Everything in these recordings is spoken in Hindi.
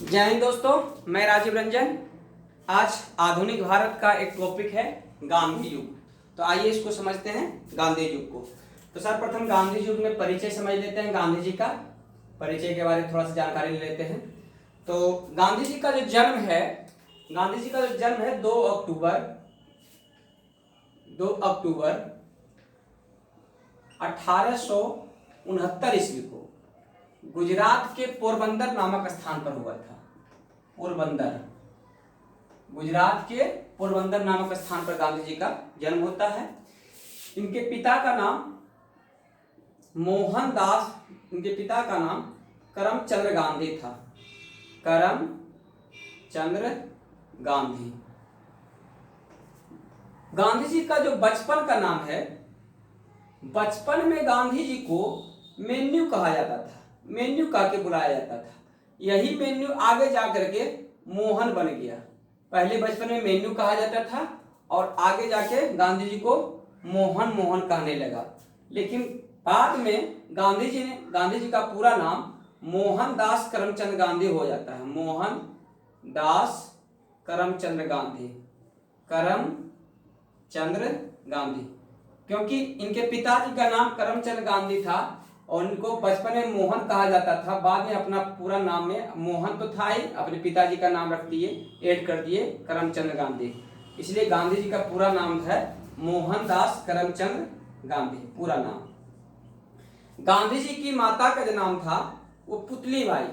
जय हिंद दोस्तों, मैं राजीव रंजन। आज आधुनिक भारत का एक टॉपिक है गांधी युग। तो आइए इसको समझते हैं, गांधी युग को। तो सर्वप्रथम गांधी युग में परिचय समझ लेते हैं। गांधी जी का परिचय के बारे में थोड़ा सा जानकारी ले लेते हैं। तो गांधी जी का जो जन्म है, 2 अक्टूबर 1869 ईस्वी को गुजरात के पोरबंदर नामक स्थान पर हुआ था। गुजरात के पोरबंदर नामक स्थान पर गांधी जी का जन्म होता है। इनके पिता का नाम मोहनदास, इनके पिता का नाम करमचंद्र गांधी था। करमचंद्र गांधी। गांधी जी का जो बचपन का नाम है, बचपन में गांधी जी को मेन्यू कहा जाता था, मेन्यू कह के बुलाया जाता था। यही मेन्यू आगे जाकर के मोहन बन गया। पहले बचपन में मेन्यू कहा जाता था और आगे जाके गांधी जी को मोहन कहने लगा। लेकिन बाद में गांधी जी का पूरा नाम मोहनदास करमचंद गांधी हो जाता है। मोहनदास करमचंद्र गांधी, क्योंकि इनके पिताजी का नाम करमचंद गांधी था और इनको बचपन में मोहन कहा जाता था। बाद में अपना पूरा नाम में मोहन तो था ही, अपने पिताजी का नाम रख दिए, ऐड कर दिए करमचंद गांधी। इसलिए गांधी जी का पूरा नाम है मोहनदास करमचंद गांधी, पूरा नाम। गांधी जी की माता का जो नाम था वो पुतलीबाई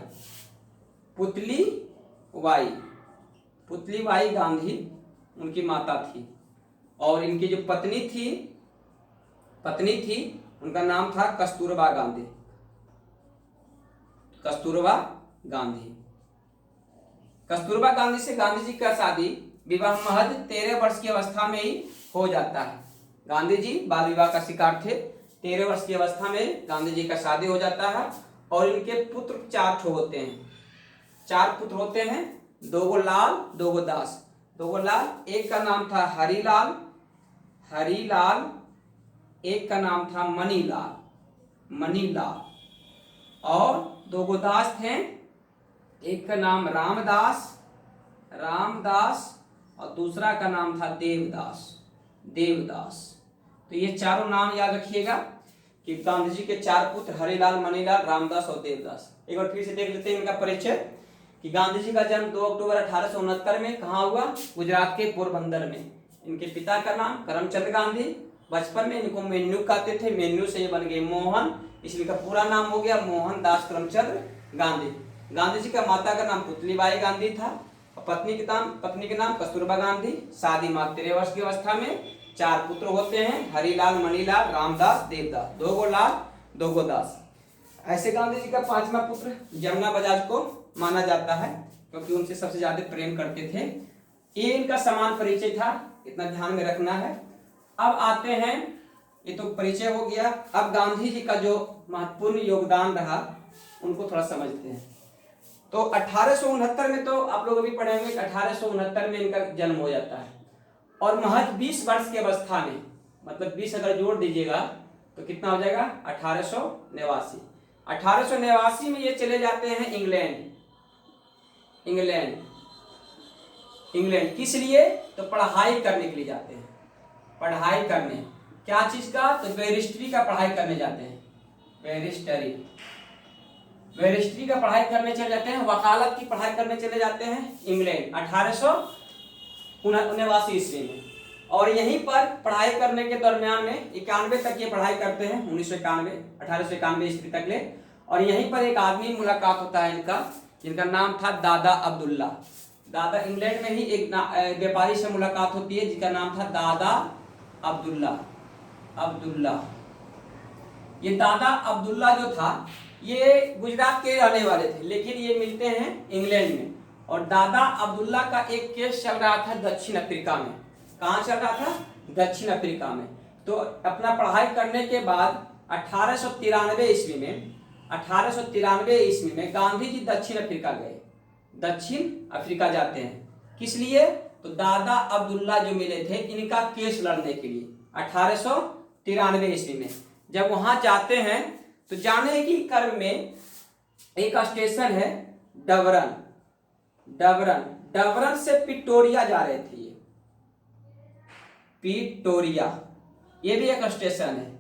गांधी उनकी माता थी। और इनकी जो पत्नी थी उनका नाम था कस्तूरबा गांधी से गांधी जी का शादी विवाह महज 13 वर्ष की अवस्था में ही हो जाता है। गांधी जी बाल विवाह का शिकार थे। 13 वर्ष की अवस्था में गांधी जी का शादी हो जाता है और इनके पुत्र 4 होते हैं। 4 पुत्र होते हैं, 2 लाल 2 दास। 2 लाल, एक का नाम था हरिलाल, एक का नाम था मनीलाल और 2 दास थे। एक का नाम रामदास और दूसरा का नाम था देवदास। तो ये चारों नाम याद रखिएगा कि गांधी जी के 4 पुत्र हरिलाल, मनीलाल, रामदास और देवदास। एक बार फिर से देख लेते हैं इनका परिचय कि गांधी जी का जन्म 2 अक्टूबर 1869 में कहाँ हुआ? गुजरात के पोरबंदर में। इनके पिता का नाम करमचंद गांधी। बचपन में इनको मेन्यू कहते थे, मेन्यू से ये बन गए मोहन, इसलिए का पूरा नाम हो गया मोहनदास करमचंद गांधी। गांधी जी का माता का नाम पुतलीबाई गांधी था और पत्नी के नाम कस्तूरबा गांधी। शादी मात्र 13 वर्ष की अवस्था में। 4 पुत्र होते हैं, हरिलाल, मनीलाल, रामदास, देवदास। 2 लाल 2 दास। ऐसे गांधी जी का 5वां पुत्र जमुना बजाज को माना जाता है, क्योंकि उनसे सबसे ज्यादा प्रेम करते थे। ये इनका समान परिचय था, इतना ध्यान में रखना है। अब आते हैं, ये तो परिचय हो गया। अब गांधी जी का जो महत्वपूर्ण योगदान रहा उनको थोड़ा समझते हैं। तो 1869 में तो आप लोग अभी पढ़े होंगे, 1869 में इनका जन्म हो जाता है और महज 20 वर्ष की अवस्था में, मतलब 20 अगर जोड़ दीजिएगा तो कितना हो जाएगा? 1889। 1889 में ये चले जाते हैं इंग्लैंड। किस लिए? तो पढ़ाई करने के लिए जाते हैं। पढ़ाई करने, क्या चीज का? तो बैरिस्ट्री का पढ़ाई करने जाते हैं। बैरिस्ट्री का पढ़ाई करने चले जाते हैं, वकालत की पढ़ाई करने चले जाते हैं इंग्लैंड 1879 ईस्वी में। और यहीं पर पढ़ाई करने के दरमियान में 91 तक ये पढ़ाई करते हैं, 1891 ईस्वी तक ले। और यहीं पर एक आदमी मुलाकात होता है इनका, जिनका नाम था दादा अब्दुल्ला। इंग्लैंड में ही एक व्यापारी से मुलाकात होती है जिसका नाम था दादा अब्दुल्ला। ये दादा अब्दुल्ला जो था ये गुजरात के रहने वाले थे, लेकिन ये मिलते हैं इंग्लैंड में। और दादा अब्दुल्ला का एक केस चल रहा था दक्षिण अफ्रीका में। कहाँ चल रहा था? दक्षिण अफ्रीका में। तो अपना पढ़ाई करने के बाद 1893 ईस्वी में गांधी जी दक्षिण अफ्रीका जाते हैं। किस लिए? तो दादा अब्दुल्ला जो मिले थे इनका केस लड़ने के लिए 1893 ईस्वी में। जब वहां जाते हैं तो जाने की क्रम में एक स्टेशन है डबरन, डबरन, डबरन से पिटोरिया जा रहे थे ये, पिटोरिया, ये भी एक स्टेशन है।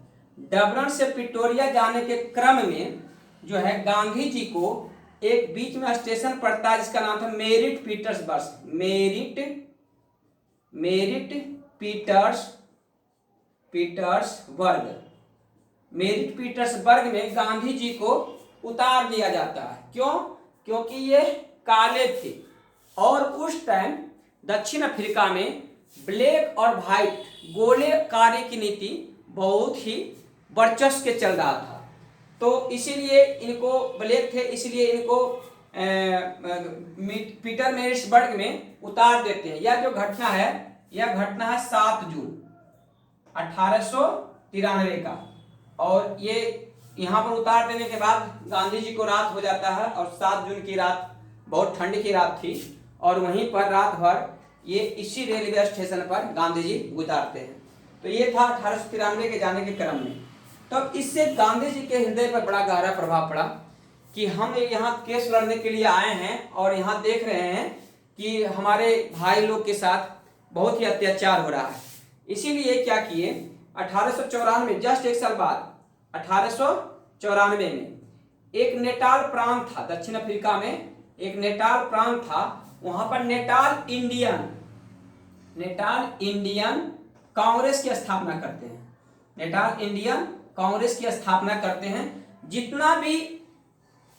डबरन से पिटोरिया जाने के क्रम में जो है गांधी जी को एक बीच में स्टेशन पड़ता है जिसका नाम था merit Petersburg, merit Petersburg, merit Petersburg में गांधी जी को उतार दिया जाता है। क्यों? क्योंकि ये काले थे और उस टाइम दक्षिण अफ्रीका में ब्लैक और व्हाइट गोले कारे की नीति बहुत ही वर्चस्व के चल रहा था, तो इसीलिए इनको, ब्लैक थे इसलिए इनको पीटर्सबर्ग में उतार देते हैं। यह जो घटना है, यह घटना है 7 जून 1893 का, और ये यहाँ पर उतार देने के बाद गांधी जी को रात हो जाता है, और 7 जून की रात बहुत ठंड की रात थी, और वहीं पर रात भर ये इसी रेलवे स्टेशन पर गांधी जी गुजारते हैं। तो ये था 1893 के जाने के क्रम में। तब इससे गांधी जी के हृदय पर बड़ा गहरा प्रभाव पड़ा कि हम यहाँ केस लड़ने के लिए आए हैं और यहाँ देख रहे हैं कि हमारे भाई लोग के साथ बहुत ही अत्याचार हो रहा है। इसीलिए क्या किए, 1894 जस्ट एक साल बाद 1894 में एक नेटाल प्रांत था, दक्षिण अफ्रीका में एक नेटाल प्रांत था, वहां पर नेटाल इंडियन कांग्रेस की स्थापना करते हैं, नेटाल इंडियन कांग्रेस की स्थापना करते हैं। जितना भी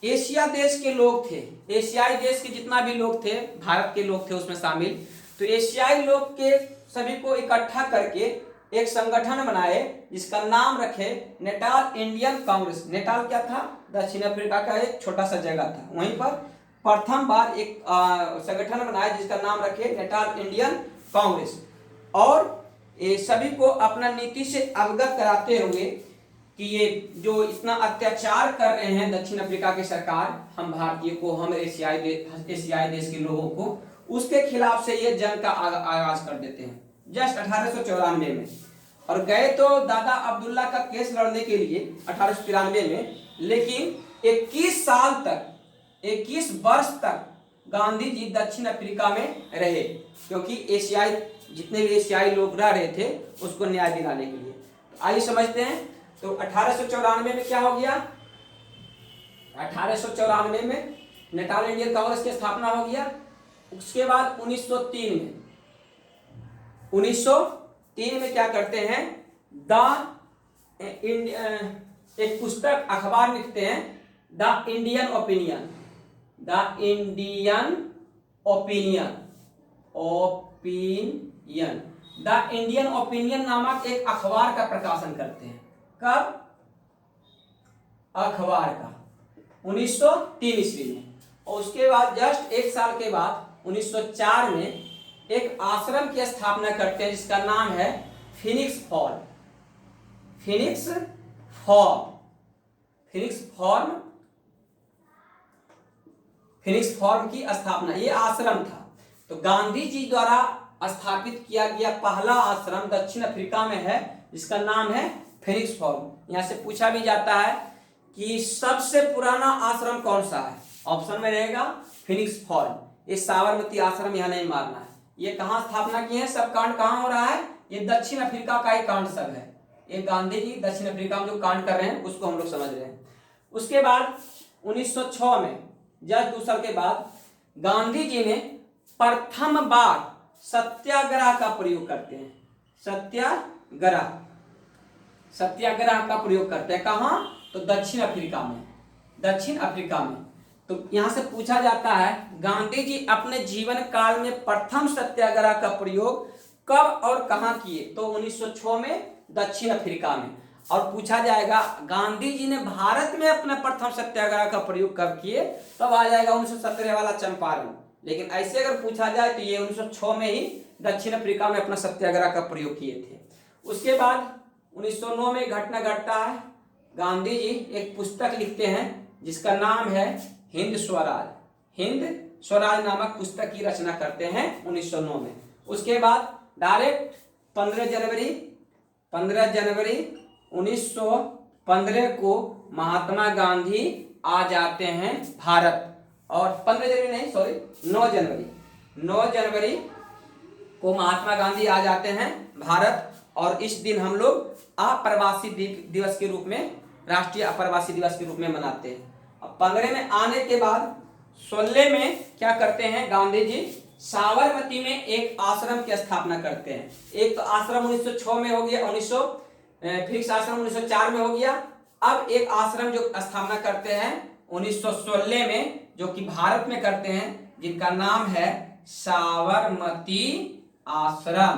एशिया देश के लोग थे, एशियाई देश के जितना भी लोग थे, भारत के लोग थे उसमें शामिल, तो एशियाई लोग के सभी को इकट्ठा करके एक संगठन बनाए जिसका नाम रखे नेटाल इंडियन कांग्रेस। नेटाल क्या था? दक्षिण अफ्रीका का एक छोटा सा जगह था, वहीं पर प्रथम बार एक संगठन बनाया जिसका नाम रखे नेटाल इंडियन कांग्रेस, और ये सभी को अपना नीति से अवगत कराते हुए कि ये जो इतना अत्याचार कर रहे हैं दक्षिण अफ्रीका की सरकार हम भारतीय को, हम एशियाई देश के लोगों को, उसके खिलाफ से ये जंग का आगाज कर देते हैं जस्ट 1894 में। और गए तो दादा अब्दुल्ला का केस लड़ने के लिए 1893 में, लेकिन 21 वर्ष तक गांधी जी दक्षिण अफ्रीका में रहे, क्योंकि एशियाई जितने भी एशियाई लोग रह रहे थे उसको न्याय दिलाने के लिए। तो आइए समझते हैं। तो 1894 में क्या हो गया? 1894 में नेटाल इंडियन कांग्रेस की स्थापना हो गया। उसके बाद 1903 में क्या करते हैं, एक पुस्तक अखबार लिखते हैं, द इंडियन ओपिनियन नामक एक अखबार का प्रकाशन करते हैं। कब? अखबार का 1903 ईस्वी में। और उसके बाद जस्ट एक साल के बाद 1904 में एक आश्रम की स्थापना करते हैं जिसका नाम है फिनिक्स फॉर्म की स्थापना, ये आश्रम था। तो गांधी जी द्वारा स्थापित किया गया पहला आश्रम दक्षिण अफ्रीका में है जिसका नाम है फिनिक्स फॉर्म। यहां से पूछा भी जाता है कि सबसे पुराना आश्रम कौन सा है, ऑप्शन में रहेगा फिनिक्स फॉर्म। ये साबरमती आश्रम यहां नहीं मारना है। ये कहां स्थापना की है, सब कांड कहां हो रहा है, ये दक्षिण अफ्रीका का ही कांड सब है। ये गांधी जी दक्षिण अफ्रीका में जो कांड कर रहे हैं उसको हम लोग समझ रहे हैं। उसके बाद 1906 में जस्ट 2 साल के बाद गांधी जी ने प्रथम बार सत्याग्रह का प्रयोग करते हैं। सत्याग्रह का प्रयोग करते हैं कहां? तो दक्षिण अफ्रीका में। तो यहां से पूछा जाता है गांधी जी अपने जीवन काल में प्रथम सत्याग्रह का प्रयोग कब और कहां किए? तो 1906 में दक्षिण अफ्रीका में। और पूछा जाएगा गांधी जी ने भारत में अपना प्रथम सत्याग्रह का प्रयोग कब किए? तब आ जाएगा 1917 वाला चंपारण। लेकिन ऐसे अगर पूछा जाए तो ये 1906 में ही दक्षिण अफ्रीका में अपना सत्याग्रह का प्रयोग किए थे। उसके बाद 1909 में घटना घटता है, गांधी जी एक पुस्तक लिखते हैं जिसका नाम है हिंद स्वराज नामक पुस्तक की रचना करते हैं 1909 में। उसके बाद डायरेक्ट 15 जनवरी 1915 को महात्मा गांधी आ जाते हैं भारत, और 15 जनवरी नहीं, सॉरी 9 जनवरी को महात्मा गांधी आ जाते हैं भारत, और इस दिन हम लोग अप्रवासी दिवस के रूप में, राष्ट्रीय अप्रवासी दिवस के रूप में मनाते हैं। अब 15 में आने के बाद 16 में क्या करते हैं गांधी जी, साबरमती में एक आश्रम की स्थापना करते हैं। एक तो आश्रम 1906 में हो गया, फिर आश्रम 1904 में हो गया। अब एक आश्रम जो स्थापना करते हैं 1916 में, जो कि भारत में करते हैं, जिनका नाम है साबरमती आश्रम।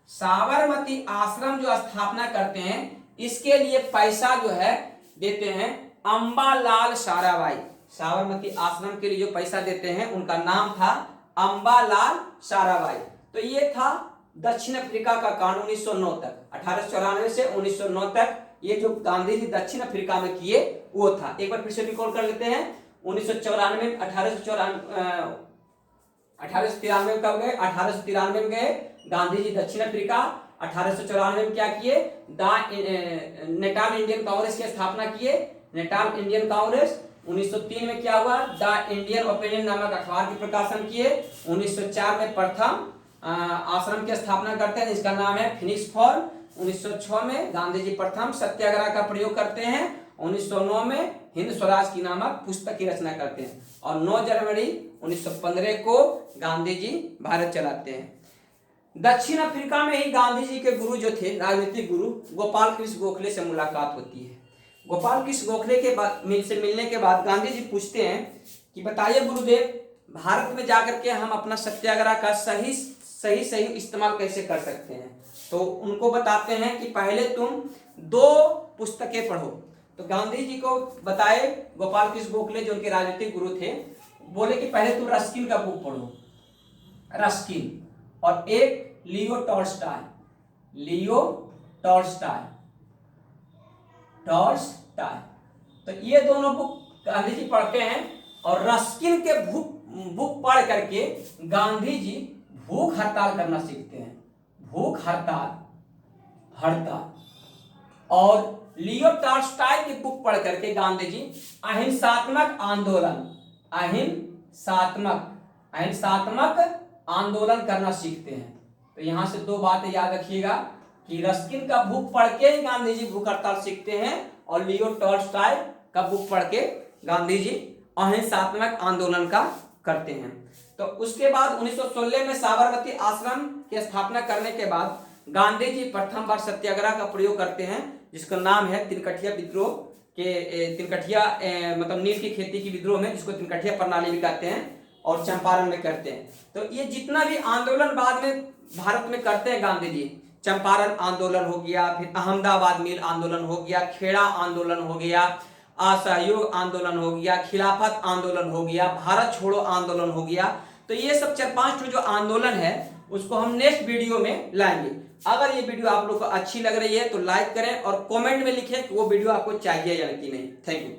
साबरमती आश्रम जो स्थापना करते हैं, इसके लिए पैसा जो है देते हैं अंबालाल साराभाई। साबरमती आश्रम के लिए जो पैसा देते हैं उनका नाम था अंबालाल साराभाई। तो ये था दक्षिण अफ्रीका का कांड 1909 तक, 1894 से 1909 तक ये जो गांधी जी दक्षिण अफ्रीका में किए वो था। एक बार फिर से रिकॉल कर लेते हैं। 1994 में 1893 में कब गए, 1893 में गए गांधी जी दक्षिण अफ्रीका। 1894 में क्या किए, नेटाल इंडियन कांग्रेस की स्थापना किए, नेटाल इंडियन कांग्रेस। 1903 में क्या हुआ, द इंडियन ओपिनियन नामक अखबार के प्रकाशन किए। 1904 में प्रथम आश्रम की स्थापना करते हैं जिसका नाम है फिनिक्स फॉर्म। 1906 में गांधी जी प्रथम सत्याग्रह का प्रयोग करते हैं। 1909 में हिंद स्वराज की नामक पुस्तक की रचना करते हैं, और 9 जनवरी 1915 को गांधी जी भारत चलाते हैं। दक्षिण अफ्रीका में ही गांधी जी के गुरु जो थे, राजनीतिक गुरु, गोपाल कृष्ण गोखले से मुलाकात होती है। गोपाल कृष्ण गोखले के बाद मिलने के बाद गांधी जी पूछते हैं कि बताइए गुरुदेव, भारत में जाकर के हम अपना सत्याग्रह का सही इस्तेमाल कैसे कर सकते हैं। तो उनको बताते हैं कि पहले तुम 2 पुस्तकें पढ़ो। तो गांधी जी को बताए गोपाल कृष्ण गोखले जो उनके राजनीतिक गुरु थे, बोले कि पहले तुम रस्किन का बुक पढ़ो, रस्किन, और एक लियो टॉल्स्टॉय। तो ये दोनों बुक गांधी जी पढ़ते हैं, और रस्किन के बुक पढ़ करके गांधी जी भूख हड़ताल करना सीखते हैं। भूख हड़ताल, और लियो टॉल्स्टॉय की बुक पढ़ करके गांधी जी अहिंसात्मक आंदोलन करना सीखते हैं। तो यहां से 2 बातें याद रखिएगा कि रस्किन का बुक पढ़ के ही गांधी जी भूख हड़ताल सीखते हैं, और लियो टॉल्स्टॉय का बुक पढ़ के गांधी जी अहिंसात्मक आंदोलन का करते हैं। तो उसके बाद 1916 में साबरमती आश्रम की स्थापना करने के बाद गांधी जी प्रथम बार सत्याग्रह का प्रयोग करते हैं, जिसका नाम है तिनकठिया विद्रोह के, मतलब नील की खेती की विद्रोह में, जिसको तिनकठिया प्रणाली भी कहते हैं, और चंपारण में करते हैं। तो ये जितना भी आंदोलन बाद में भारत में करते हैं गांधी जी, चंपारण आंदोलन हो गया, फिर अहमदाबाद मिल आंदोलन हो गया, खेड़ा आंदोलन हो गया, असहयोग आंदोलन हो गया, खिलाफत आंदोलन हो गया, भारत छोड़ो आंदोलन हो गया। तो ये सब 4-5 जो आंदोलन है उसको हम नेक्स्ट वीडियो में लाएंगे। अगर ये वीडियो आप लोग को अच्छी लग रही है तो लाइक करें, और कमेंट में लिखें कि वो वीडियो आपको चाहिए या नहीं। Thank you.